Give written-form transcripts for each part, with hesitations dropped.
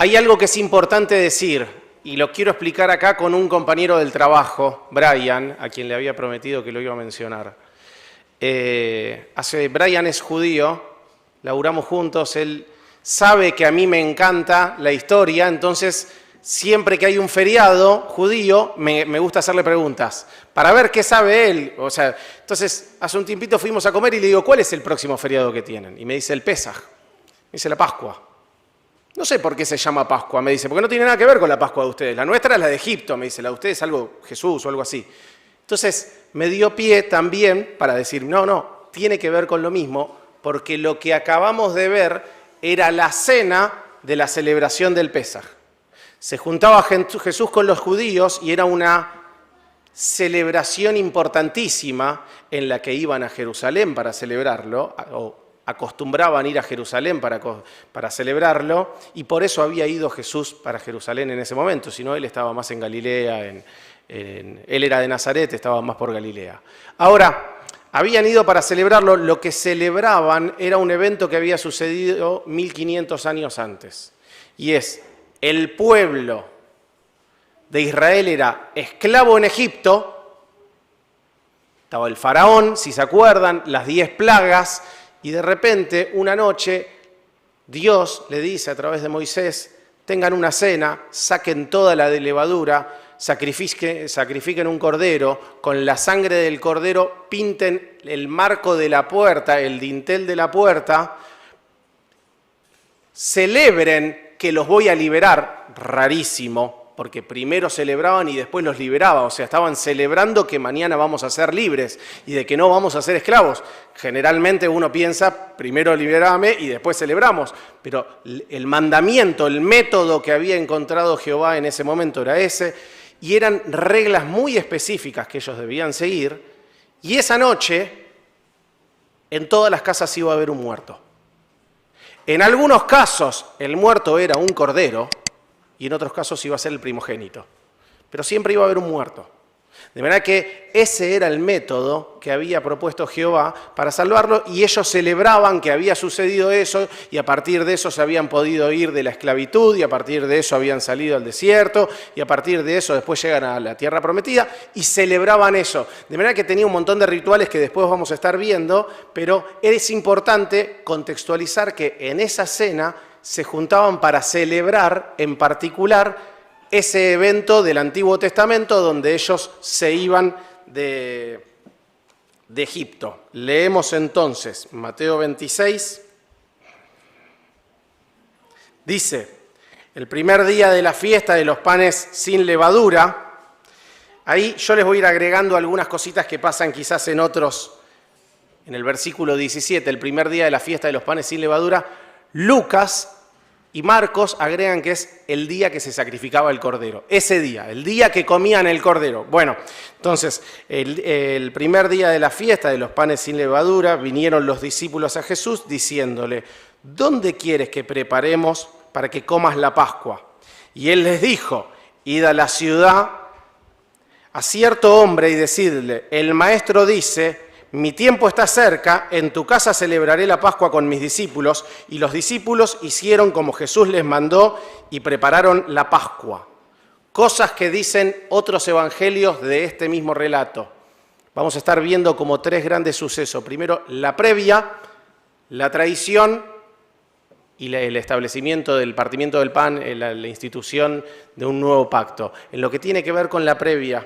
Hay algo que es importante decir, y lo quiero explicar acá con un compañero del trabajo, Brian, a quien le había prometido que lo iba a mencionar. Brian es judío, laburamos juntos, él sabe que a mí me encanta la historia, entonces siempre que hay un feriado judío me gusta hacerle preguntas para ver qué sabe él. Entonces hace un tiempito fuimos a comer y le digo, ¿cuál es el próximo feriado que tienen? Y me dice el Pesaj, me dice la Pascua. No sé por qué se llama Pascua, me dice, porque no tiene nada que ver con la Pascua de ustedes. La nuestra es la de Egipto, me dice, la de ustedes es algo Jesús o algo así. Entonces me dio pie también para decir, no, tiene que ver con lo mismo, porque lo que acabamos de ver era la cena de la celebración del Pesaj. Se juntaba Jesús con los judíos y era una celebración importantísima en la que iban a Jerusalén para celebrarlo, o acostumbraban ir a Jerusalén para celebrarlo, y por eso había ido Jesús para Jerusalén en ese momento, si no él estaba más en Galilea, él era de Nazaret, estaba más por Galilea. Ahora, habían ido para celebrarlo, lo que celebraban era un evento que había sucedido 1500 años antes, y es, el pueblo de Israel era esclavo en Egipto, estaba el faraón, si se acuerdan, las 10 plagas, y de repente, una noche, Dios le dice a través de Moisés, tengan una cena, saquen toda la de levadura, sacrifiquen un cordero, con la sangre del cordero pinten el marco de la puerta, el dintel de la puerta, celebren que los voy a liberar, rarísimo, porque primero celebraban y después los liberaba, o sea, estaban celebrando que mañana vamos a ser libres y de que no vamos a ser esclavos. Generalmente uno piensa, primero liberame y después celebramos, pero el mandamiento, el método que había encontrado Jehová en ese momento era ese, y eran reglas muy específicas que ellos debían seguir, y esa noche en todas las casas iba a haber un muerto. En algunos casos el muerto era un cordero, y en otros casos iba a ser el primogénito. Pero siempre iba a haber un muerto. De manera que ese era el método que había propuesto Jehová para salvarlo, y ellos celebraban que había sucedido eso, y a partir de eso se habían podido ir de la esclavitud, y a partir de eso habían salido al desierto, y a partir de eso después llegan a la tierra prometida, y celebraban eso. De manera que tenía un montón de rituales que después vamos a estar viendo, pero es importante contextualizar que en esa cena se juntaban para celebrar en particular ese evento del Antiguo Testamento donde ellos se iban de Egipto. Leemos entonces Mateo 26. Dice, el primer día de la fiesta de los panes sin levadura. Ahí yo les voy a ir agregando algunas cositas que pasan quizás en otros, en el versículo 17, el primer día de la fiesta de los panes sin levadura. Lucas y Marcos agregan que es el día que se sacrificaba el cordero. Ese día, el día que comían el cordero. Bueno, entonces, el primer día de la fiesta de los panes sin levadura, vinieron los discípulos a Jesús diciéndole, ¿dónde quieres que preparemos para que comas la Pascua? Y él les dijo, id a la ciudad a cierto hombre y decidle, el maestro dice, mi tiempo está cerca, en tu casa celebraré la Pascua con mis discípulos. Y los discípulos hicieron como Jesús les mandó y prepararon la Pascua. Cosas que dicen otros evangelios de este mismo relato. Vamos a estar viendo como 3 grandes sucesos. Primero, la previa, la traición y el establecimiento del partimiento del pan, la institución de un nuevo pacto. En lo que tiene que ver con la previa,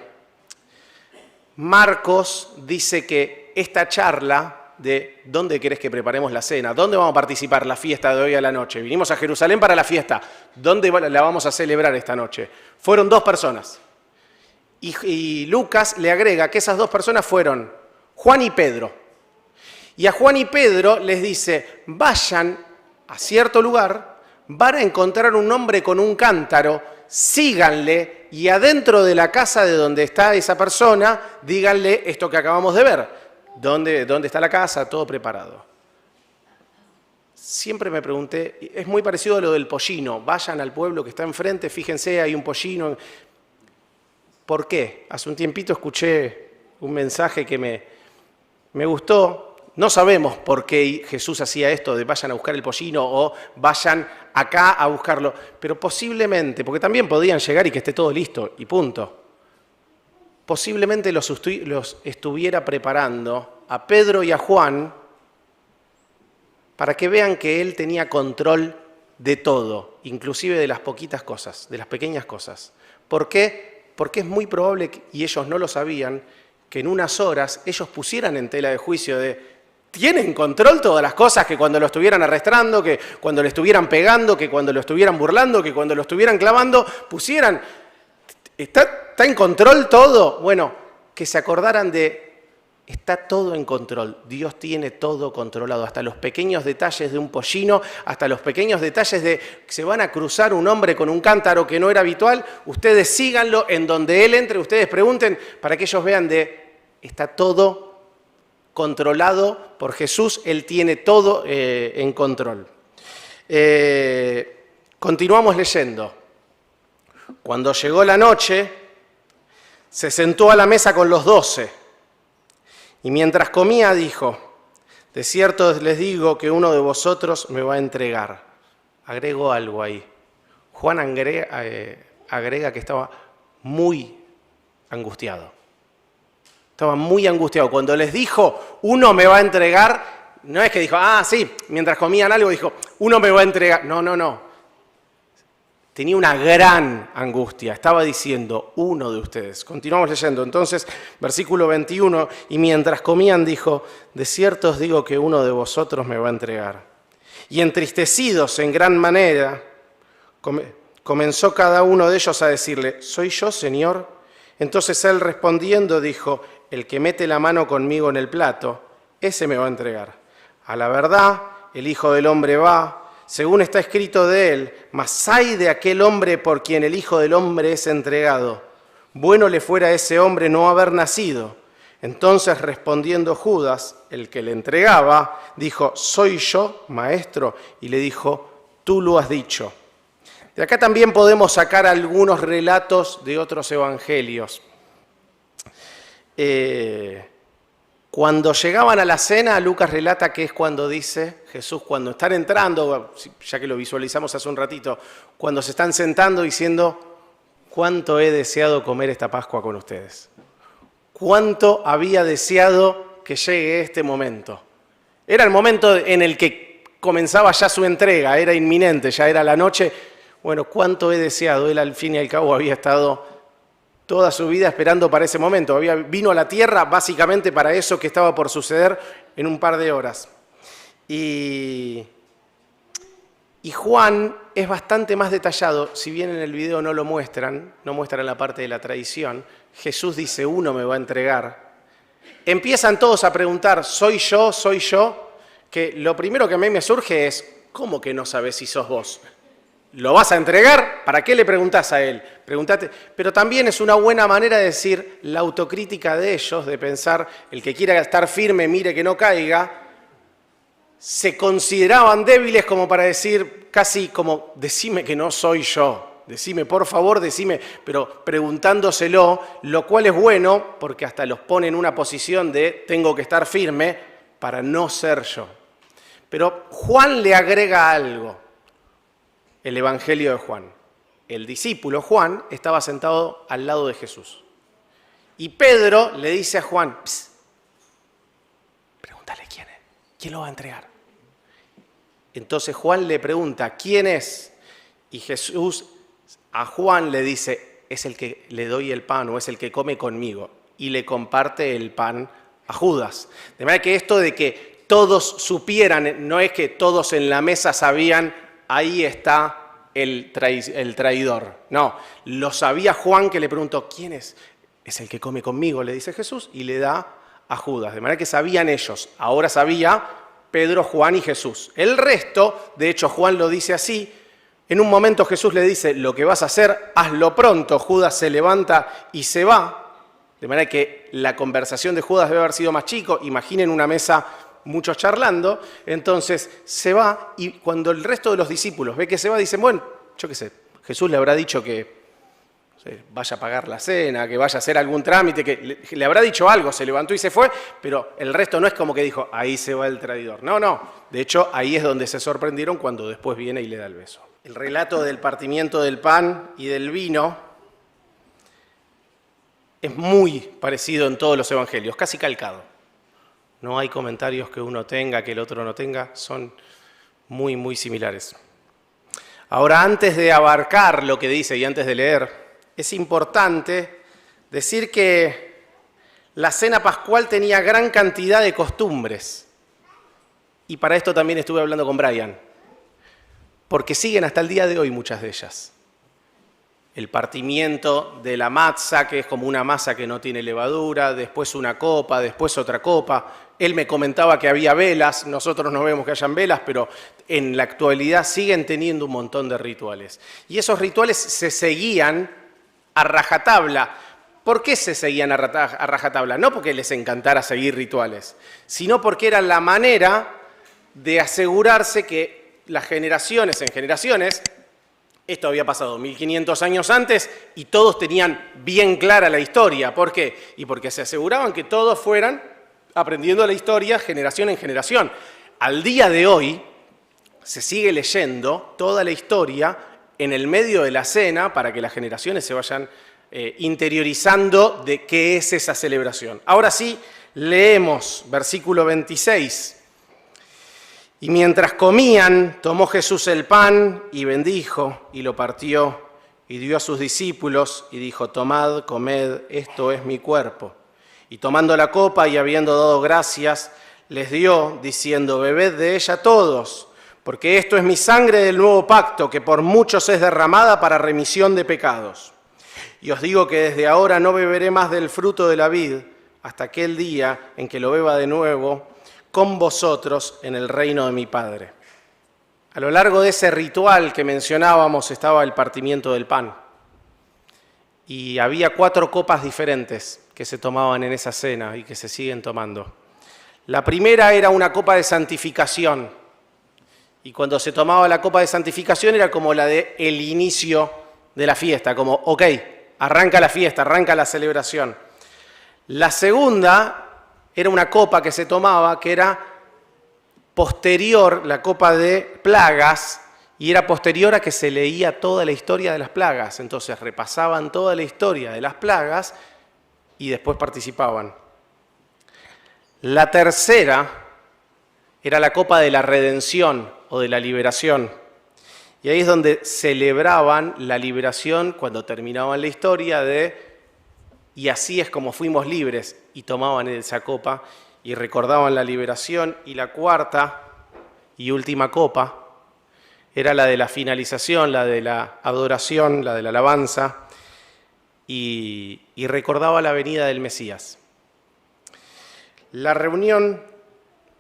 Marcos dice que esta charla de ¿dónde querés que preparemos la cena? ¿Dónde vamos a participar la fiesta de hoy a la noche? Vinimos a Jerusalén para la fiesta. ¿Dónde la vamos a celebrar esta noche? Fueron 2 personas. Y Lucas le agrega que esas 2 personas fueron Juan y Pedro. Y a Juan y Pedro les dice, vayan a cierto lugar, van a encontrar un hombre con un cántaro, síganle y adentro de la casa de donde está esa persona, díganle esto que acabamos de ver. ¿Dónde está la casa? Todo preparado. Siempre me pregunté, es muy parecido a lo del pollino. Vayan al pueblo que está enfrente, fíjense, hay un pollino. ¿Por qué? Hace un tiempito escuché un mensaje que me gustó. No sabemos por qué Jesús hacía esto de vayan a buscar el pollino o vayan acá a buscarlo, pero posiblemente, porque también podían llegar y que esté todo listo y punto. Posiblemente los estuviera preparando a Pedro y a Juan para que vean que él tenía control de todo, inclusive de las poquitas cosas, de las pequeñas cosas. ¿Por qué? Porque es muy probable, y ellos no lo sabían, que en unas horas ellos pusieran en tela de juicio de ¿tienen control todas las cosas? Que cuando lo estuvieran arrestando, que cuando le estuvieran pegando, que cuando lo estuvieran burlando, que cuando lo estuvieran clavando, pusieran ¿Está en control todo? Bueno, que se acordaran de, está todo en control. Dios tiene todo controlado, hasta los pequeños detalles de un pollino, hasta los pequeños detalles de que se van a cruzar un hombre con un cántaro que no era habitual. Ustedes síganlo, en donde él entre, ustedes pregunten para que ellos vean de, está todo controlado por Jesús, Él tiene todo en control. Continuamos leyendo. Cuando llegó la noche, se sentó a la mesa con los 12 y mientras comía dijo, de cierto les digo que uno de vosotros me va a entregar. Agregó algo ahí. Juan agrega que estaba muy angustiado. Estaba muy angustiado. Cuando les dijo, uno me va a entregar, no es que dijo, sí, mientras comían algo dijo, uno me va a entregar. No. Tenía una gran angustia. Estaba diciendo, uno de ustedes. Continuamos leyendo. Entonces, versículo 21, y mientras comían dijo, de cierto os digo que uno de vosotros me va a entregar. Y entristecidos en gran manera, comenzó cada uno de ellos a decirle, ¿soy yo, Señor? Entonces él respondiendo dijo, el que mete la mano conmigo en el plato, ese me va a entregar. A la verdad, el Hijo del Hombre va, según está escrito de él, mas ay de aquel hombre por quien el Hijo del Hombre es entregado. Bueno le fuera a ese hombre no haber nacido. Entonces respondiendo Judas, el que le entregaba, dijo, ¿soy yo, maestro? Y le dijo, tú lo has dicho. De acá también podemos sacar algunos relatos de otros evangelios. Cuando llegaban a la cena, Lucas relata que es cuando dice Jesús, cuando están entrando, ya que lo visualizamos hace un ratito, cuando se están sentando diciendo, ¿cuánto he deseado comer esta Pascua con ustedes? ¿Cuánto había deseado que llegue este momento? Era el momento en el que comenzaba ya su entrega, era inminente, ya era la noche. Bueno, ¿cuánto he deseado? Él al fin y al cabo había estado toda su vida esperando para ese momento. Vino a la tierra básicamente para eso que estaba por suceder en un par de horas. Y Juan es bastante más detallado, si bien en el video no lo muestran, no muestran la parte de la traición. Jesús dice, uno me va a entregar. Empiezan todos a preguntar, ¿soy yo? ¿Soy yo? Que lo primero que a mí me surge es, ¿cómo que no sabes si sos vos? ¿Lo vas a entregar? ¿Para qué le preguntás a él? Preguntate. Pero también es una buena manera de decir la autocrítica de ellos, de pensar, el que quiera estar firme, mire que no caiga. Se consideraban débiles como para decir, casi como, decime que no soy yo. Decime, por favor, decime, pero preguntándoselo, lo cual es bueno, porque hasta los pone en una posición de tengo que estar firme para no ser yo. Pero Juan le agrega algo. El Evangelio de Juan. El discípulo Juan estaba sentado al lado de Jesús. Y Pedro le dice a Juan, pregúntale quién es, quién lo va a entregar. Entonces Juan le pregunta, ¿quién es? Y Jesús a Juan le dice, es el que le doy el pan o es el que come conmigo. Y le comparte el pan a Judas. De manera que esto de que todos supieran, no es que todos en la mesa sabían, ahí está el traidor. No, lo sabía Juan que le preguntó, ¿quién es? Es el que come conmigo, le dice Jesús, y le da a Judas. De manera que sabían ellos. Ahora sabía Pedro, Juan y Jesús. El resto, de hecho Juan lo dice así, en un momento Jesús le dice, lo que vas a hacer, hazlo pronto. Judas se levanta y se va. De manera que la conversación de Judas debe haber sido más chico. Imaginen una mesa, muchos charlando, entonces se va y cuando el resto de los discípulos ve que se va, dicen, bueno, yo qué sé, Jesús le habrá dicho que vaya a pagar la cena, que vaya a hacer algún trámite, que le habrá dicho algo, se levantó y se fue, pero el resto no es como que dijo, ahí se va el traidor. No, no. De hecho, ahí es donde se sorprendieron cuando después viene y le da el beso. El relato del partimiento del pan y del vino es muy parecido en todos los evangelios, casi calcado. No hay comentarios que uno tenga, que el otro no tenga, son muy, muy similares. Ahora, antes de abarcar lo que dice y antes de leer, es importante decir que la cena pascual tenía gran cantidad de costumbres. Y para esto también estuve hablando con Brian, porque siguen hasta el día de hoy muchas de ellas. El partimiento de la matza, que es como una masa que no tiene levadura, después una copa, después otra copa. Él me comentaba que había velas, nosotros no vemos que hayan velas, pero en la actualidad siguen teniendo un montón de rituales. Y esos rituales se seguían a rajatabla. ¿Por qué se seguían a rajatabla? No porque les encantara seguir rituales, sino porque era la manera de asegurarse que las generaciones en generaciones, esto había pasado 1500 años antes y todos tenían bien clara la historia. ¿Por qué? Y porque se aseguraban que todos fueran aprendiendo la historia generación en generación. Al día de hoy se sigue leyendo toda la historia en el medio de la cena para que las generaciones se vayan interiorizando de qué es esa celebración. Ahora sí, leemos versículo 26. Y mientras comían, tomó Jesús el pan y bendijo y lo partió y dio a sus discípulos y dijo, tomad, comed, esto es mi cuerpo. Y tomando la copa y habiendo dado gracias, les dio, diciendo, bebed de ella todos, porque esto es mi sangre del nuevo pacto, que por muchos es derramada para remisión de pecados. Y os digo que desde ahora no beberé más del fruto de la vid, hasta aquel día en que lo beba de nuevo, con vosotros en el reino de mi Padre. A lo largo de ese ritual que mencionábamos estaba el partimiento del pan. Y había 4 copas diferentes que se tomaban en esa cena y que se siguen tomando. La primera era una copa de santificación. Y cuando se tomaba la copa de santificación era como la de el inicio de la fiesta, como, ok, arranca la fiesta, arranca la celebración. La segunda era una copa que se tomaba que era posterior, la copa de plagas, y era posterior a que se leía toda la historia de las plagas. Entonces repasaban toda la historia de las plagas y después participaban. La tercera era la copa de la redención o de la liberación. Y ahí es donde celebraban la liberación cuando terminaban la historia de y así es como fuimos libres, y tomaban esa copa y recordaban la liberación. Y la cuarta y última copa era la de la finalización, la de la adoración, la de la alabanza, y recordaba la venida del Mesías. La reunión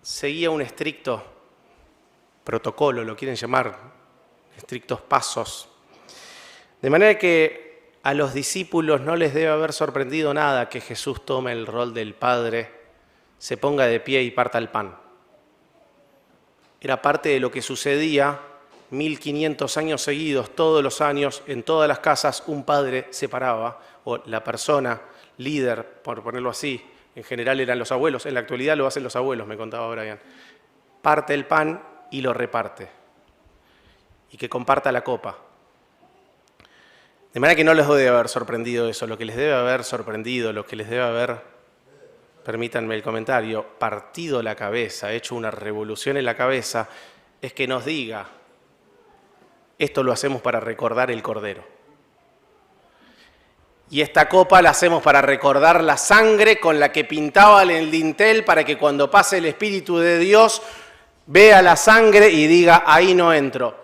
seguía un estricto protocolo, lo quieren llamar, estrictos pasos, de manera que a los discípulos no les debe haber sorprendido nada que Jesús tome el rol del Padre, se ponga de pie y parta el pan. Era parte de lo que sucedía 1500 años seguidos, todos los años, en todas las casas un padre se paraba, o la persona líder, por ponerlo así, en general eran los abuelos, en la actualidad lo hacen los abuelos, me contaba Brian, parte el pan y lo reparte, y que comparta la copa. De manera que no les debe haber sorprendido eso. Lo que les debe haber sorprendido, lo que les debe haber, permítanme el comentario, partido la cabeza, hecho una revolución en la cabeza, es que nos diga, esto lo hacemos para recordar el Cordero. Y esta copa la hacemos para recordar la sangre con la que pintaba el dintel para que cuando pase el Espíritu de Dios vea la sangre y diga, ahí no entro.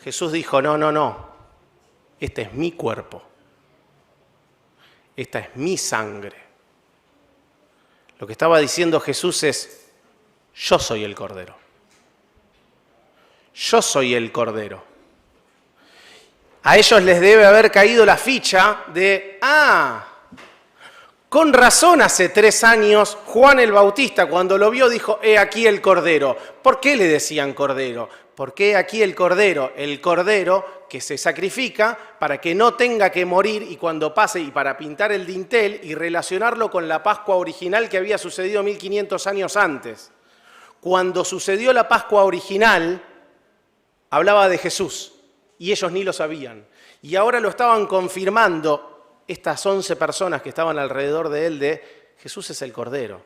Jesús dijo, no, no, no. Este es mi cuerpo, esta es mi sangre. Lo que estaba diciendo Jesús es, yo soy el Cordero. Yo soy el Cordero. A ellos les debe haber caído la ficha de, con razón hace 3 años Juan el Bautista cuando lo vio dijo, he aquí el Cordero. ¿Por qué le decían Cordero? porque aquí el cordero que se sacrifica para que no tenga que morir y cuando pase, y para pintar el dintel y relacionarlo con la Pascua original que había sucedido 1500 años antes. Cuando sucedió la Pascua original, hablaba de Jesús y ellos ni lo sabían. Y ahora lo estaban confirmando estas 11 personas que estaban alrededor de él de Jesús es el Cordero.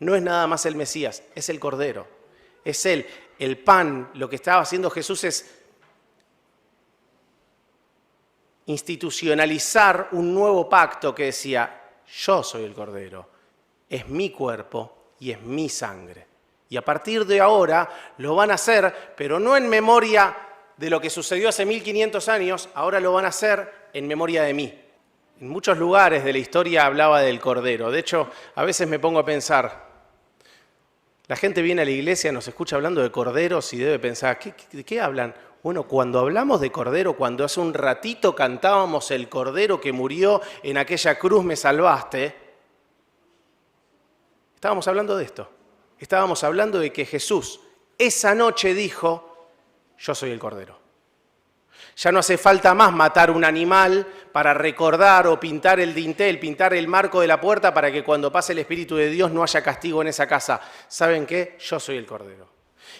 No es nada más el Mesías, es el Cordero. Es Él, el pan. Lo que estaba haciendo Jesús es institucionalizar un nuevo pacto que decía, yo soy el Cordero, es mi cuerpo y es mi sangre. Y a partir de ahora lo van a hacer, pero no en memoria de lo que sucedió hace 1500 años, ahora lo van a hacer en memoria de mí. En muchos lugares de la historia hablaba del Cordero. De hecho, a veces me pongo a pensar, la gente viene a la iglesia, nos escucha hablando de corderos y debe pensar, ¿de qué hablan? Bueno, cuando hablamos de Cordero, cuando hace un ratito cantábamos el Cordero que murió en aquella cruz me salvaste, estábamos hablando de esto. Estábamos hablando de que Jesús esa noche dijo, yo soy el Cordero. Ya no hace falta más matar un animal para recordar o pintar el dintel, pintar el marco de la puerta para que cuando pase el Espíritu de Dios no haya castigo en esa casa. ¿Saben qué? Yo soy el Cordero.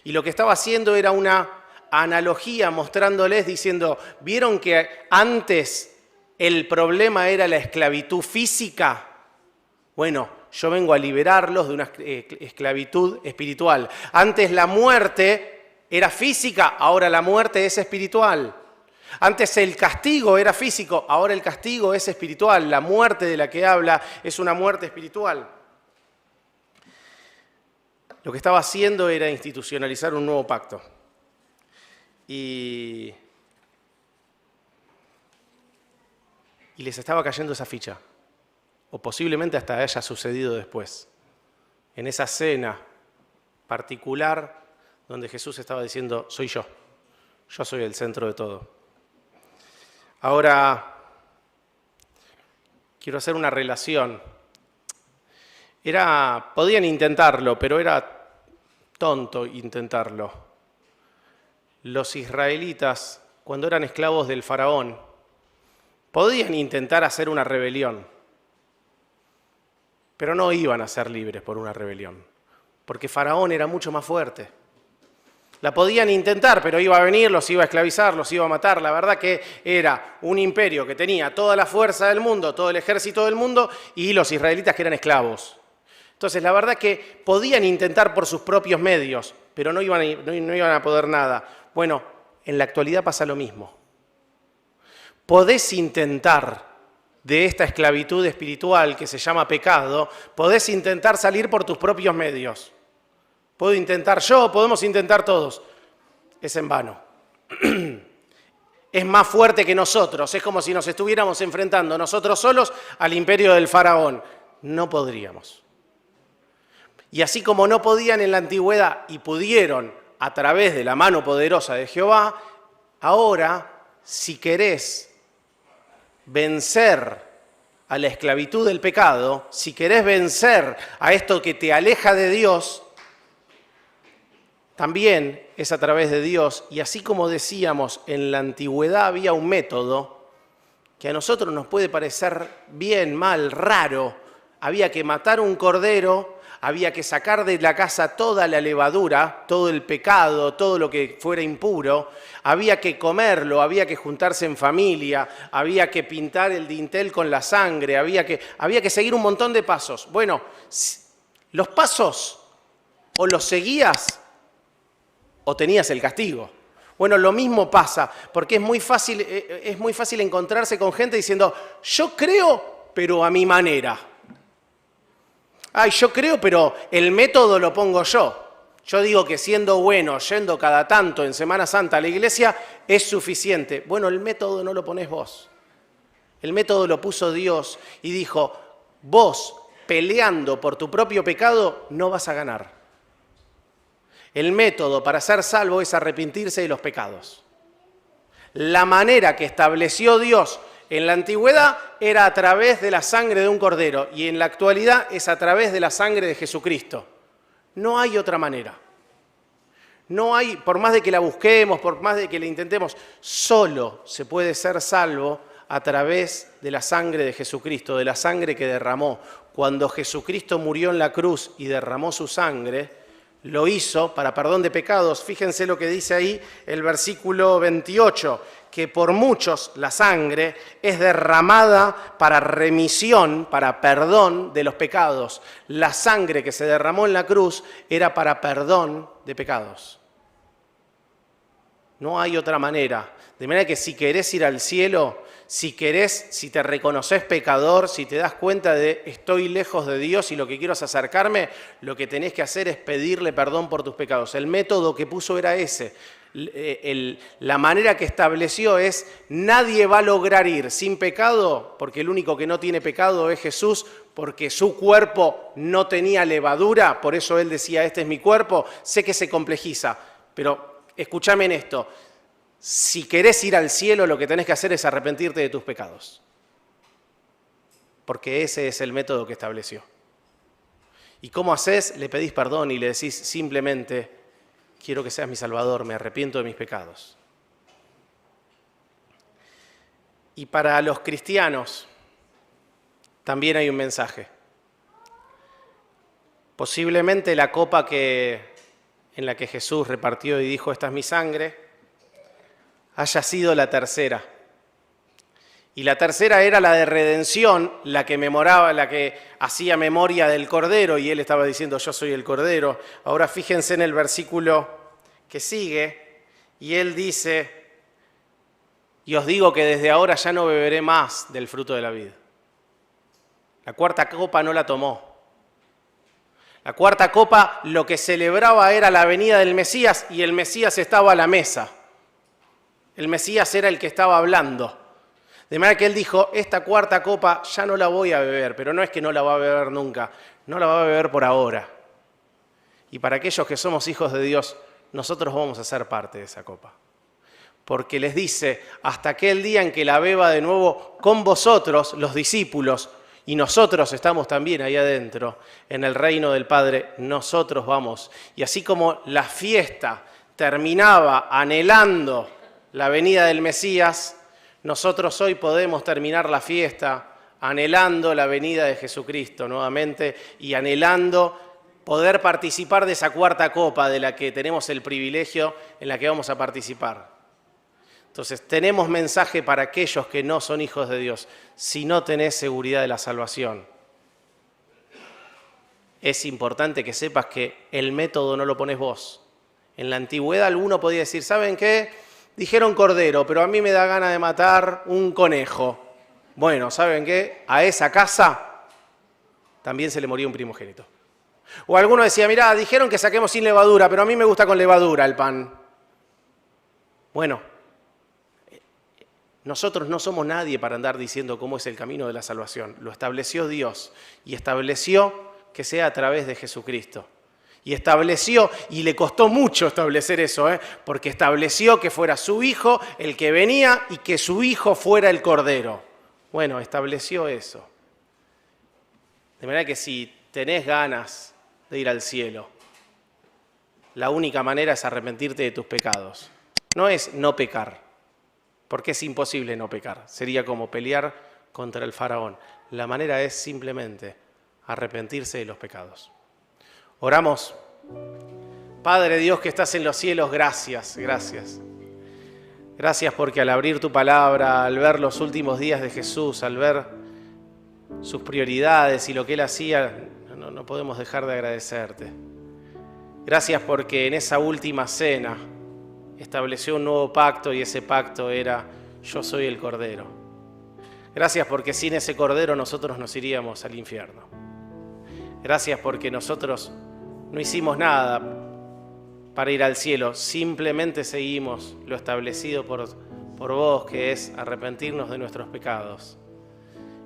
Y lo que estaba haciendo era una analogía mostrándoles, diciendo, ¿vieron que antes el problema era la esclavitud física? Bueno, yo vengo a liberarlos de una esclavitud espiritual. Antes la muerte era física, ahora la muerte es espiritual. Antes el castigo era físico, ahora el castigo es espiritual. La muerte de la que habla es una muerte espiritual. Lo que estaba haciendo era institucionalizar un nuevo pacto. Y les estaba cayendo esa ficha. O posiblemente hasta haya sucedido después. En esa cena particular donde Jesús estaba diciendo, soy yo. Yo soy el centro de todo. Ahora, quiero hacer una relación. Podían intentarlo, pero era tonto intentarlo. Los israelitas, cuando eran esclavos del faraón, podían intentar hacer una rebelión, pero no iban a ser libres por una rebelión, porque faraón era mucho más fuerte. La podían intentar, pero iba a venir, los iba a esclavizar, los iba a matar. La verdad que era un imperio que tenía toda la fuerza del mundo, todo el ejército del mundo, y los israelitas que eran esclavos. Entonces, la verdad que podían intentar por sus propios medios, pero no iban a poder nada. Bueno, en la actualidad pasa lo mismo. Podés intentar de esta esclavitud espiritual que se llama pecado, podés intentar salir por tus propios medios. Puedo intentar yo, podemos intentar todos. Es en vano. Es más fuerte que nosotros. Es como si nos estuviéramos enfrentando nosotros solos al imperio del faraón. No podríamos. Y así como no podían en la antigüedad y pudieron a través de la mano poderosa de Jehová, ahora, si querés vencer a la esclavitud del pecado, si querés vencer a esto que te aleja de Dios, también es a través de Dios, y así como decíamos, en la antigüedad había un método que a nosotros nos puede parecer bien, mal, raro. Había que matar un cordero, había que sacar de la casa toda la levadura, todo el pecado, todo lo que fuera impuro, había que comerlo, había que juntarse en familia, había que pintar el dintel con la sangre, había que seguir un montón de pasos. Bueno, los pasos o los seguías o tenías el castigo. Bueno, lo mismo pasa, porque es muy fácil encontrarse con gente diciendo, yo creo, pero a mi manera. Ay, yo creo, pero el método lo pongo yo. Yo digo que siendo bueno, yendo cada tanto en Semana Santa a la iglesia, es suficiente. Bueno, el método no lo ponés vos. El método lo puso Dios y dijo, vos peleando por tu propio pecado no vas a ganar. El método para ser salvo es arrepentirse de los pecados. La manera que estableció Dios en la antigüedad era a través de la sangre de un cordero y en la actualidad es a través de la sangre de Jesucristo. No hay otra manera. No hay, por más de que la busquemos, por más de que la intentemos, solo se puede ser salvo a través de la sangre de Jesucristo, de la sangre que derramó. Cuando Jesucristo murió en la cruz y derramó su sangre, lo hizo para perdón de pecados. Fíjense lo que dice ahí el versículo 28, que por muchos la sangre es derramada para remisión, para perdón de los pecados. La sangre que se derramó en la cruz era para perdón de pecados. No hay otra manera. De manera que si querés ir al cielo, si te reconoces pecador, si te das cuenta de estoy lejos de Dios y lo que quiero es acercarme, lo que tenés que hacer es pedirle perdón por tus pecados. El método que puso era ese. La manera que estableció es nadie va a lograr ir sin pecado, porque el único que no tiene pecado es Jesús, porque su cuerpo no tenía levadura, por eso él decía, este es mi cuerpo. Sé que se complejiza, pero escúchame en esto, si querés ir al cielo lo que tenés que hacer es arrepentirte de tus pecados, porque ese es el método que estableció. ¿Y cómo haces? Le pedís perdón y le decís simplemente, quiero que seas mi Salvador, me arrepiento de mis pecados. Y para los cristianos también hay un mensaje. Posiblemente la copa en la que Jesús repartió y dijo, esta es mi sangre, haya sido la tercera. Y la tercera era la de redención, la que hacía memoria del Cordero, y él estaba diciendo, yo soy el Cordero. Ahora fíjense en el versículo que sigue, y él dice, y os digo que desde ahora ya no beberé más del fruto de la vid. La cuarta copa no la tomó. La cuarta copa lo que celebraba era la venida del Mesías, y el Mesías estaba a la mesa. El Mesías era el que estaba hablando. De manera que él dijo, esta cuarta copa ya no la voy a beber, pero no es que no la va a beber nunca, no la va a beber por ahora. Y para aquellos que somos hijos de Dios, nosotros vamos a ser parte de esa copa. Porque les dice, hasta aquel día en que la beba de nuevo con vosotros, los discípulos, y nosotros estamos también ahí adentro, en el reino del Padre, nosotros vamos. Y así como la fiesta terminaba anhelando la venida del Mesías, nosotros hoy podemos terminar la fiesta anhelando la venida de Jesucristo nuevamente y anhelando poder participar de esa cuarta copa de la que tenemos el privilegio en la que vamos a participar. Entonces, tenemos mensaje para aquellos que no son hijos de Dios. Si no tenés seguridad de la salvación, es importante que sepas que el método no lo pones vos. En la antigüedad alguno podía decir, ¿saben qué? Dijeron cordero, pero a mí me da ganas de matar un conejo. Bueno, ¿saben qué? A esa casa también se le moría un primogénito. O alguno decía, mirá, dijeron que saquemos sin levadura, pero a mí me gusta con levadura el pan. Bueno, nosotros no somos nadie para andar diciendo cómo es el camino de la salvación. Lo estableció Dios y estableció que sea a través de Jesucristo. Y estableció, y le costó mucho establecer eso, porque estableció que fuera su hijo el que venía y que su hijo fuera el Cordero. Bueno, estableció eso. De manera que si tenés ganas de ir al cielo, la única manera es arrepentirte de tus pecados. No es no pecar, porque es imposible no pecar. Sería como pelear contra el faraón. La manera es simplemente arrepentirse de los pecados. Oramos. Padre Dios que estás en los cielos, gracias, gracias. Gracias porque al abrir tu palabra, al ver los últimos días de Jesús, al ver sus prioridades y lo que Él hacía, no podemos dejar de agradecerte. Gracias porque en esa última cena estableció un nuevo pacto y ese pacto era yo soy el Cordero. Gracias porque sin ese Cordero nosotros nos iríamos al infierno. Gracias porque nosotros no hicimos nada para ir al cielo, simplemente seguimos lo establecido por vos, que es arrepentirnos de nuestros pecados.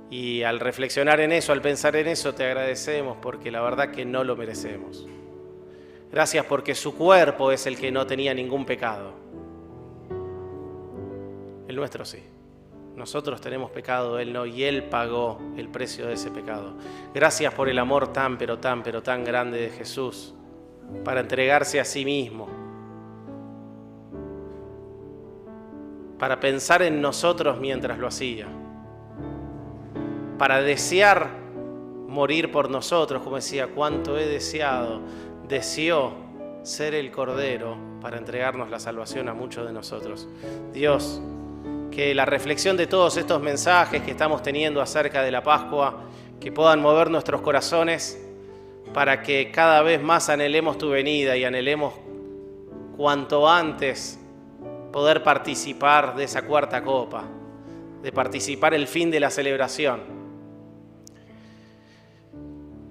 Y al reflexionar en eso, al pensar en eso, te agradecemos porque la verdad que no lo merecemos. Gracias porque su cuerpo es el que no tenía ningún pecado. El nuestro sí. Nosotros tenemos pecado, Él no, y Él pagó el precio de ese pecado. Gracias por el amor tan, pero tan grande de Jesús para entregarse a sí mismo para pensar en nosotros mientras lo hacía, para desear morir por nosotros, como decía, cuánto he deseado, deseó ser el Cordero para entregarnos la salvación a muchos de nosotros. Dios, que la reflexión de todos estos mensajes que estamos teniendo acerca de la Pascua, que puedan mover nuestros corazones para que cada vez más anhelemos tu venida y anhelemos cuanto antes poder participar de esa cuarta copa, de participar el fin de la celebración.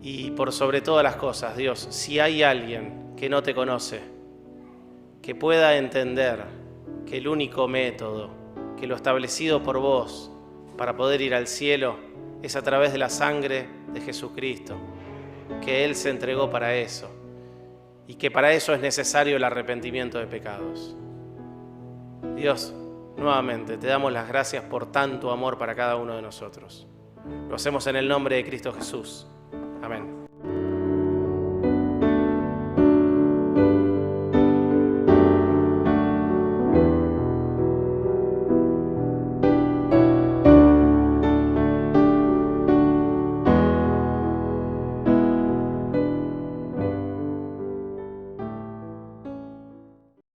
Y por sobre todas las cosas, Dios, si hay alguien que no te conoce, que pueda entender que el único método, que lo establecido por vos para poder ir al cielo es a través de la sangre de Jesucristo, que Él se entregó para eso y que para eso es necesario el arrepentimiento de pecados. Dios, nuevamente te damos las gracias por tanto amor para cada uno de nosotros. Lo hacemos en el nombre de Cristo Jesús. Amén.